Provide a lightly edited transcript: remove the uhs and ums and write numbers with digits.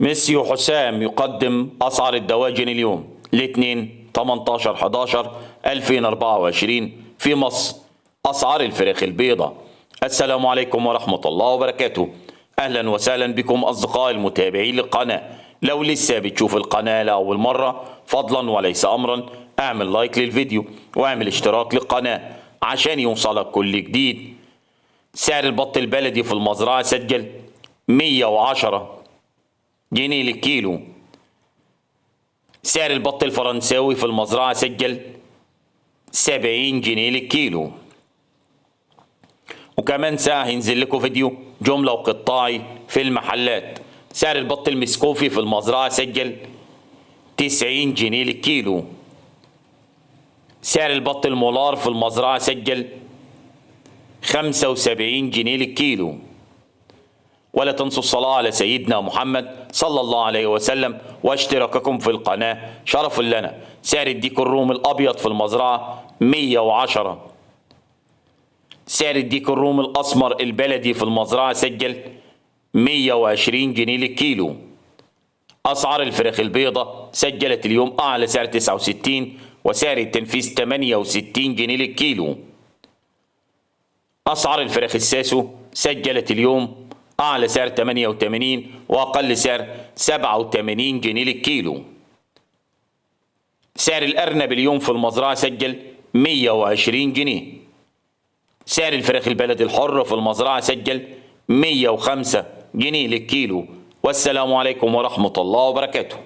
ميسيو حسام يقدم أسعار الدواجن اليوم الاثنين 18/11/2024 في مصر. أسعار الفراخ البيضاء. السلام عليكم ورحمة الله وبركاته. أهلا وسهلا بكم أصدقائي المتابعين للقناة. لو لسه بتشوف القناة لأول مرة فضلا وليس أمرا اعمل لايك للفيديو واعمل اشتراك للقناة عشان يوصلك كل جديد. سعر البط البلدي في المزرعة سجل 110 جنيه للكيلو. سعر البط الفرنساوي في المزرعة سجل 70 جنيه للكيلو. وكمان ساعة هينزل لكم فيديو جملة وقطاعي في المحلات. سعر البط المسكوفي في المزرعة سجل 90 جنيه للكيلو. سعر البط المولار في المزرعة سجل 75 جنيه للكيلو. ولا تنسوا الصلاة على سيدنا محمد صلى الله عليه وسلم واشتراككم في القناة شرف لنا. سعر الديك الروم الأبيض في المزرعة 110. سعر الديك الروم الأسمر البلدي في المزرعة سجل 120 جنيه للكيلو. أسعار الفراخ البيضاء سجلت اليوم أعلى سعر 69 وسعر التنفيذ 68 جنيه للكيلو. أسعار الفراخ الساسو سجلت اليوم أعلى سعر 88 وأقل سعر 87 جنيه للكيلو. سعر الأرنب اليوم في المزرعة سجل 120 جنيه. سعر الفراخ البلدي الحر في المزرعة سجل 105 جنيه للكيلو. والسلام عليكم ورحمة الله وبركاته.